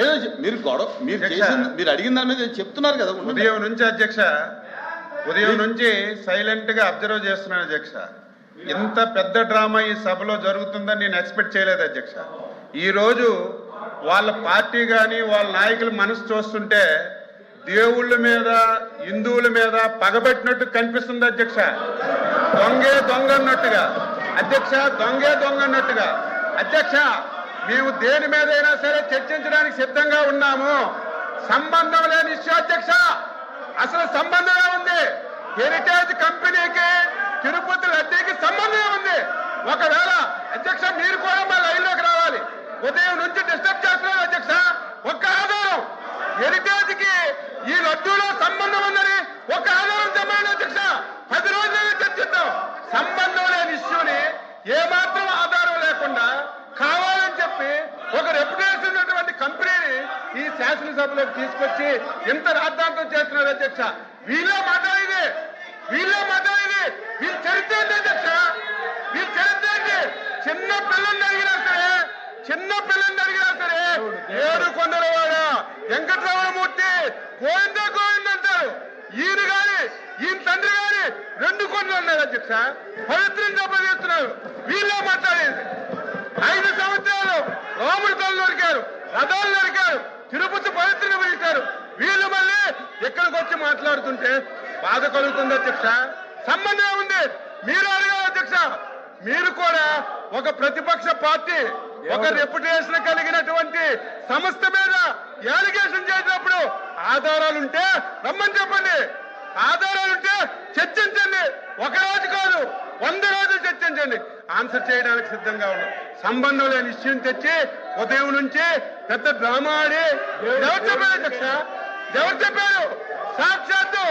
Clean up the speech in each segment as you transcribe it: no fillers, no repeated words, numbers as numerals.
ఏదో మీరు గొడవ మీరు చేసిన మీరు అడిగిన దాని మీద చెప్తున్నారు కదా. ఉదయం నుంచి అధ్యక్ష, ఉదయం నుంచి సైలెంట్ గా అబ్జర్వ్ చేస్తున్నాను అధ్యక్ష. ఇంత పెద్ద డ్రామా ఈ సభలో జరుగుతుందని నేను ఎక్స్పెక్ట్ చేయలేదు అధ్యక్ష. ఈరోజు వాళ్ళ పార్టీ కానీ వాళ్ళ నాయకుల మనసు చూస్తుంటే దేవుళ్ళ మీద హిందువుల మీద పగబెట్టినట్టు కనిపిస్తుంది అధ్యక్ష. దొంగే దొంగ అన్నట్టుగా అధ్యక్ష, దొంగే దొంగ అన్నట్టుగా అధ్యక్ష. మేము దేని మీదైనా సరే చర్చించడానికి సిద్ధంగా ఉన్నాము. సంబంధం లేని ఇష్యూ అధ్యక్ష. అసలు సంబంధమే ఉంది. హెరిటేజ్ కంపెనీకి తిరుపతి లడ్డీకి సంబంధమే ఉంది. ఒకవేళ అధ్యక్ష మీరు కూడా మా లైన్లోకి రావాలి. ఉదయం నుంచి డిస్టర్బ్ చేస్తున్నారు అధ్యక్ష. ఒక్క ఆధారం హెరిటేజ్ కి ఈ లడ్డూలో సంబంధం ఉందని ఒక ఆధారం చెప్పండి అధ్యక్ష. 10 రోజులైనా చర్చిద్దాం. సంబంధం లేని ఇష్యూని ఏమాత్రం ఆధారం లేకుండా కావాలని చెప్పి ఒక రెప్యుటేషన్ ఉన్నటువంటి కంపెనీని ఈ శాసనసభలోకి తీసుకొచ్చి ఇంత రాద్ధాంతం చేస్తున్నారు అధ్యక్ష. వీళ్ళే మాట్లాడేది వీళ్ళ చరిత్ర ఏంటి అధ్యక్ష? వీళ్ళ చరిత్ర ఏంటి? చిన్న పిల్లల్ని అడిగినా సరే ఏడు కొండలవాడ వెంకటరమణమూర్తి గోవింద గోవింద అంటారు. ఈయన గాని ఈయన తండ్రి గాని 2 కొండలు ఉన్నారు అధ్యక్ష. పవిత్రం చేస్తున్నారు. వీళ్ళే మాట్లాడేది. 5 సంవత్సరాలు రాముడి తల్లి నరికారు, రథాలు నరికారు, తిరుపతి పవిత్రంగా పిలిచారు. వీళ్ళు మళ్ళీ ఇక్కడికి వచ్చి మాట్లాడుతుంటే బాధ కలుగుతుంది అధ్యక్ష. సంబంధం ఉంది. మీరు అడిగారు అధ్యక్ష. మీరు కూడా ఒక ప్రతిపక్ష పార్టీ, ఒక రెప్యుటేషన్ కలిగినటువంటి సంస్థ మీద యాలిగేషన్ చేసినప్పుడు ఆధారాలుంటే రమ్మని చెప్పండి. ఆధారాలుంటే చర్చించండి. 1 రోజు కాదు 100 రోజులు చర్చించండి. ఆన్సర్ చేయడానికి సిద్ధంగా ఉన్నాం. సంబంధం లేని విషయం తెచ్చి ఉదయం నుంచి పెద్ద డ్రామా ఆడి ఎవరు చెప్పారు అధ్యక్ష? ఎవరు చెప్పారు? సాక్షాత్తు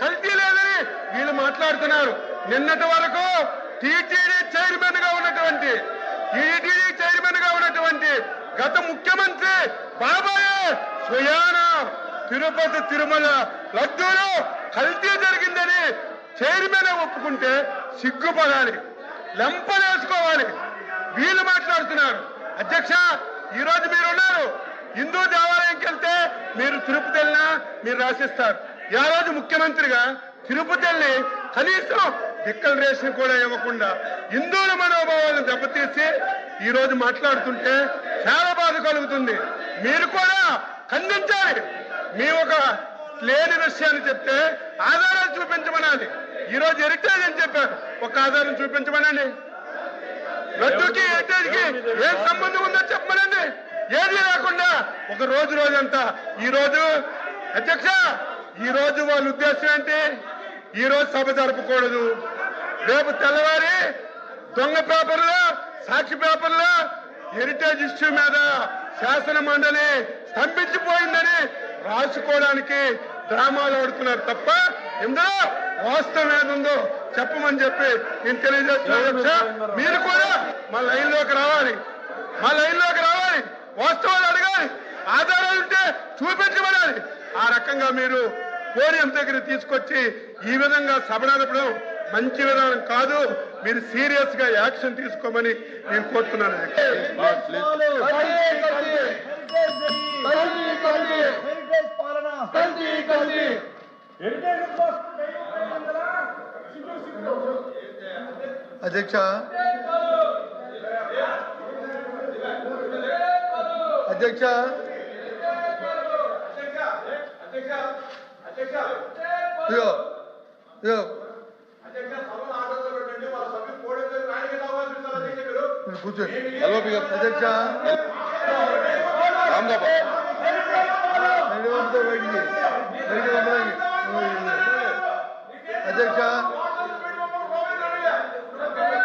కల్తీ లేదని వీళ్ళు మాట్లాడుతున్నారు. నిన్నటి వరకు టీటీడీ చైర్మన్ గా ఉన్నటువంటి గత ముఖ్యమంత్రి బాబాయ్ స్వయాన తిరుపతి తిరుమల లడ్డూలో కల్తీ జరిగిందని చైర్మన్ ఒప్పుకుంటే సిగ్గుపడాలి, లెంపలేసుకోవాలి. వీళ్ళు మాట్లాడుతున్నారు అధ్యక్ష. ఈ రోజు మీరున్నారు. హిందూ దేవాలయంకి వెళ్తే మీరు తిరుపతి వెళ్ళినా మీరు రాసిస్తారు. ఆ రోజు ముఖ్యమంత్రిగా తిరుపతి వెళ్ళి కనీసం డిక్లరేషన్ కూడా ఇవ్వకుండా హిందువుల మనోభావాలను దెబ్బతీసి ఈ రోజు మాట్లాడుతుంటే చాలా బాధ కలుగుతుంది. మీరు కూడా ఖండించాలి. మీ ఒక లేని విషయాన్ని చెప్తే ఆధారాలు చూపించమనాలి. ఈ రోజు హెరిటేజ్ అని చెప్పారు, ఒక ఆధారం చూపించమనండి. లడ్డూకి హెరిటేజ్కి ఏం సంబంధం ఉందో చెప్పమనండి. ఏది లేకుండా ఒక రోజంతా ఈ రోజు అధ్యక్ష, ఈ రోజు వాళ్ళ ఉద్దేశం ఏంటి? ఈ రోజు సభ జరపకూడదు. రేపు తెల్లవారి దొంగ పేపర్లో, సాక్షి పేపర్లో హెరిటేజ్ ఇష్యూ మీద శాసన మండలి స్తంభించిపోయిందని రాసుకోవడానికి డ్రామాలు ఆడుతున్నారు తప్ప ఇందులో వాస్తవం ఏదుందో చెప్పమని చెప్పి నేను తెలియజేస్తున్నాను. మీరు కూడా మా లైన్లోకి రావాలి. వాస్తవాలు అడగాలి. ఆధారాలు ఉంటే చూపించమనాలి. ఆ రకంగా మీరు పోడియం దగ్గర తీసుకొచ్చి ఈ విధంగా సభ నడపడం మంచి విధానం కాదు. మీరు సీరియస్ గా యాక్షన్ తీసుకోమని నేను కోరుతున్నాను. అధ్యక్ష, అధ్యక్ష కూర్చోండి. అధ్యక్ష అధ్యక్ష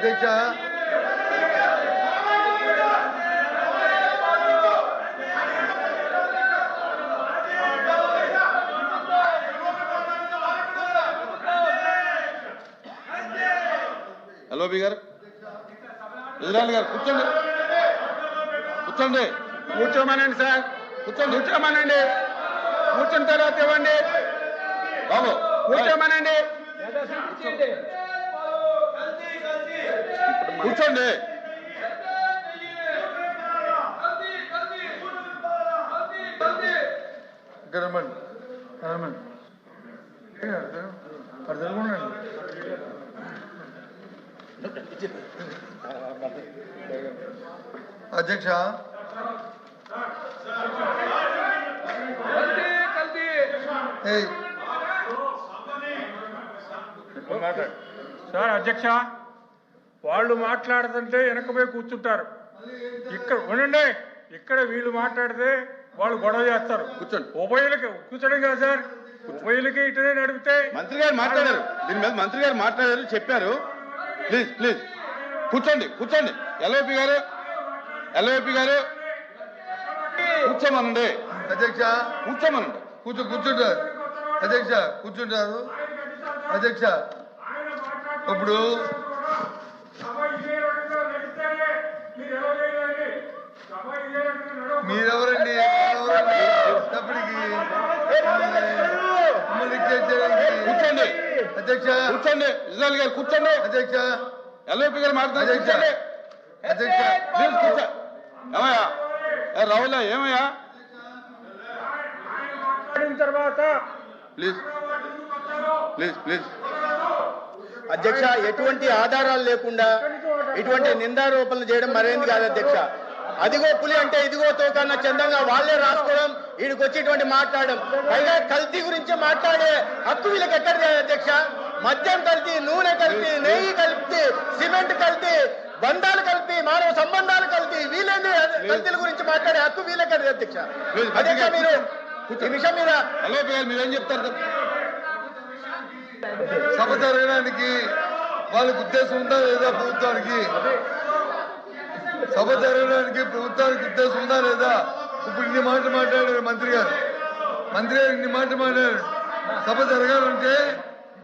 అధ్యక్ష ఎల్ఓపి గారు, ఎదురాలి గారు కూర్చోండి. కూర్చోమనండి సార్. కూర్చోమనండి. కూర్చున్న తర్వాత ఇవ్వండి. బాబు కూర్చోమనండి. కూర్చోండి. ఇక్కడ రమ్మండి. అక్కడ జరుగునండి. అధ్యక్ష, సార్ అధ్యక్ష, వాళ్ళు మాట్లాడుతుంటే వెనకపోయి కూర్చుంటారు. ఇక్కడ ఉండండి, ఇక్కడ వీళ్ళు మాట్లాడితే వాళ్ళు గొడవ చేస్తారు. కూర్చోండి. ఉభయులకి కూర్చోండి కదా సార్, ఉభయులకి ఇటనే నడిపితే. మంత్రి గారు మాట్లాడారు, దీని మీద మంత్రి గారు మాట్లాడారు, చెప్పారు. ప్లీజ్ ప్లీజ్ కూర్చోండి, కూర్చోండి. ఎల్ఓపి గారు, ఎల్ఓపి గారు కూర్చోమనండి. అధ్యక్ష కూర్చోమనండి. కూర్చుంటారు. అధ్యక్ష కూర్చుంటారు. అధ్యక్ష, ఇప్పుడు మీరెవరండి? తప్పటికి కూర్చోండి అధ్యక్ష, కూర్చోండి. ఇజ్రాయల్ గారు కూర్చోండి. అధ్యక్ష, ఎల్ఓపి గారు మాట్లాడారు. అధ్యక్ష, అధ్యక్ష ప్లీజ్ కూర్చో. ఏమయ్యా రావులా, ఏమయ్యా తర్వాత ప్లీజ్ ప్లీజ్ ప్లీజ్. అధ్యక్ష, ఎటువంటి ఆధారాలు లేకుండా ఇటువంటి నిందారోపణలు చేయడం మరేంది కాదు అధ్యక్ష. అదిగో పులి అంటే ఇదిగో తోకన్న చందంగా వాళ్ళే రాసుకోవడం, వీడికి వచ్చేటువంటి మాట్లాడడం, పైగా కల్తీ గురించి మాట్లాడే హక్కు వీళ్ళకి ఎక్కడిది అధ్యక్ష? మద్యం కల్తీ, నూనె కల్తీ, నెయ్యి కల్తీ, సిమెంట్ కల్తీ, బంధాలు కల్తీ, మానవ సంబంధాలు కల్తీ, వీళ్ళేంది కల్తీల గురించి మాట్లాడే హక్కు వీళ్ళెక్కడిది అధ్యక్ష? అధ్యక్ష, మీరు ఈ విషయం మీద ఎల్ఓపి గారు మీరేం చెప్తారు? సభ జరగడానికి వాళ్ళకి ఉద్దేశం ఉందా లేదా? ప్రభుత్వానికి సభ జరగడానికి ప్రభుత్వానికి ఉద్దేశం ఉందా లేదా? ఇప్పుడు ఇన్ని మాటలు మాట్లాడారు మంత్రి గారు. మంత్రి గారు ఇన్ని మాటలు మాట్లాడారు. సభ జరగాలంటే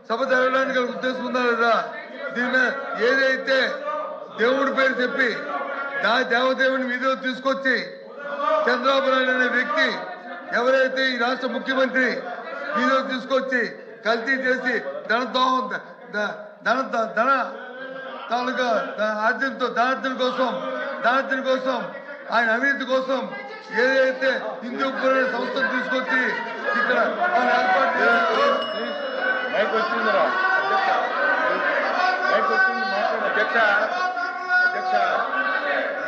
సభ జరగడానికి ఉద్దేశం ఉందా లేదా? దీని మీద ఏదైతే దేవుడి పేరు చెప్పి దేవదేవుని వీధిలో తీసుకొచ్చి చంద్రబాబు నాయుడు అనే వ్యక్తి ఎవరైతే ఈ రాష్ట్ర ముఖ్యమంత్రి వీధిలో తీసుకొచ్చి కల్తీ చేసి ధన తాలూకా ధనార్జన కోసం ఆయన అవినీతి కోసం ఏదైతే హిందూపుర సంస్థను తీసుకొచ్చి ఇక్కడ ఆయన ఏర్పాటు చేశారో అధ్యక్ష,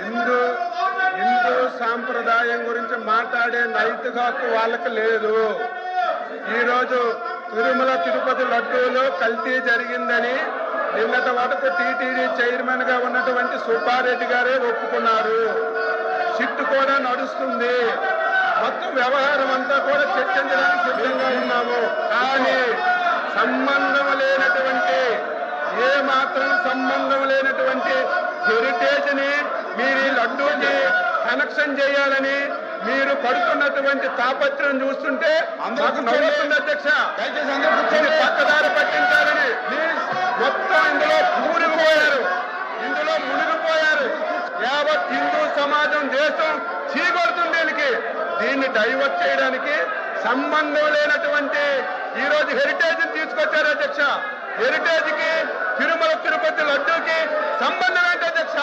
హిందూ సాంప్రదాయం గురించి మాట్లాడే నైతిక హక్కు వాళ్ళకి లేదు. ఈరోజు తిరుమల తిరుపతి లడ్డూలో కల్తీ జరిగిందని నిన్నటి వరకు టీటీడీ చైర్మన్ గా ఉన్నటువంటి సుబ్బారెడ్డి గారే ఒప్పుకున్నారు. సిట్టు కూడా నడుస్తుంది. మొత్తం వ్యవహారం అంతా కూడా చర్చించడానికి సిద్ధంగా ఉన్నాము. కానీ సంబంధం లేనటువంటి, ఏ మాత్రం సంబంధం లేనటువంటి హెరిటేజ్ ని మీరు ఈ లడ్డూని కనెక్షన్ చేయాలని మీరు పడుతున్నటువంటి తాపత్రం చూస్తుంటే మాకు నవ్వుతుంది అధ్యక్ష. దయచేసి అందరూ కూర్చోండి. పక్కదారి పట్టించాలని మొత్తం ఇందులో మునిగిపోయారు. యావత్ హిందూ సమాజం, దేశం చీకొడుతుంది దీనికి. దీన్ని డైవర్ట్ చేయడానికి సంబంధం లేనటువంటి ఈ రోజు హెరిటేజ్ తీసుకొచ్చారు అధ్యక్ష. హెరిటేజ్ కి తిరుమల తిరుపతి లడ్డూకి సంబంధం ఏంటి అధ్యక్ష?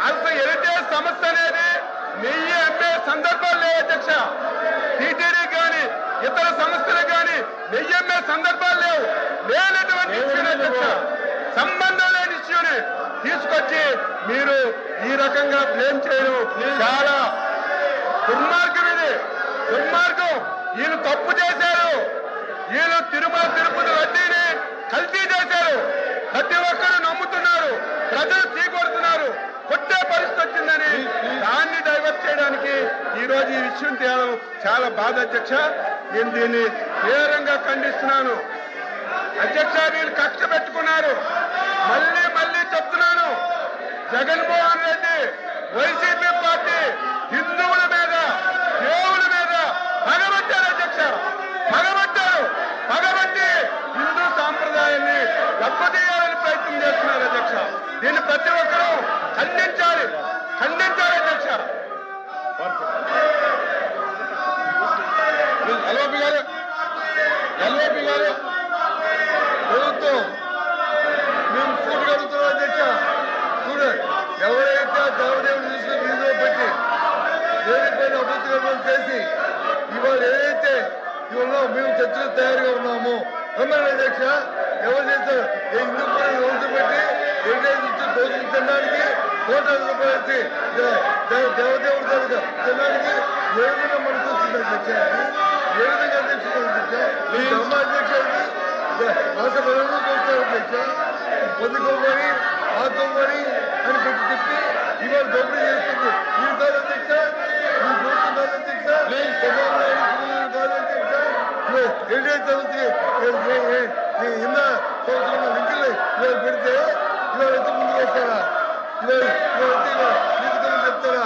అసలు హెరిటేజ్ సమస్య అనేది నెయ్యి అమ్మే సందర్భాలు లేవు అధ్యక్ష. టీటీడీ కానీ ఇతర సంస్థలు కానీ నెయ్యి అమ్మే సందర్భాలు లేవు. లేనటువంటి ఇష్యూని అధ్యక్ష, సంబంధం లేని ఇష్యూని తీసుకొచ్చి మీరు ఈ రకంగా బ్లేమ్ చేయడం చాలా దుర్మార్గం. ఇది దుర్మార్గం. వీళ్ళు తప్పు చేశారు. వీళ్ళు తిరుమల తిరుపతి లడ్డీని కల్తీ చేశారు. ప్రతి ఒక్కరు నమ్ముతున్నారు, ప్రజలు చీకొడుతున్నారు. కొట్టే పరిస్థితి వచ్చిందని దాన్ని డైవర్ట్ చేయడానికి ఈ రోజు ఈ విషయం తేవడం చాలా బాధ అధ్యక్ష. నేను దీన్ని తీవ్రంగా ఖండిస్తున్నాను అధ్యక్ష. వీళ్ళు కక్ష పెట్టుకున్నారు. మళ్ళీ చెప్తున్నాను, జగన్మోహన్ రెడ్డి, వైసీపీ పార్టీ హిందువుల మీద, దేవుల మీద పగబట్టారు అధ్యక్ష. పగబట్టి హిందూ సాంప్రదాయాన్ని దెబ్బతీయాలని ప్రయత్నం చేస్తున్నారు అధ్యక్ష. దీన్ని ప్రతి ఒక్కరూ ఖండించాలి అధ్యక్ష. ఎల్ఓపి గారు ప్రభుత్వం మేము సూటి కడుగుతున్నాం అధ్యక్ష. చూడు రూపకల్పన చేసి ఇవాళ ఏదైతే ఇవాళ మేము చర్చలు తయారుగా ఉన్నాము రమ్మని అధ్యక్ష ఎవరు చేస్తారు హిందూ రోజు పెట్టి దోషులు తినడానికి కోటాలు రూపాయలు దేవదేవుడు తినడానికి ఏ విధంగా మనకు వచ్చింది అధ్యక్ష ఏ విధంగా అధ్యక్షుడు అధ్యక్ష ఈ ధర్మ అధ్యక్ష రాష్ట్ర ప్రజలు చూస్తారు అధ్యక్ష పొందుకోమని ఆకోమని అని పెట్టి చెప్పి ఇవాళ దోపిడీ చేస్తుంది మీరు కాదు అధ్యక్ష మీరు చూస్తున్నారు అధ్యక్ష కాదు అధ్యక్ష ఎన్డీఏ సంస్థకి హింద సంవత్సరం లింకులు ఇవాళ పెడితే ఇవాళ ముందుకు వస్తారా ఇవాళ చెప్తారా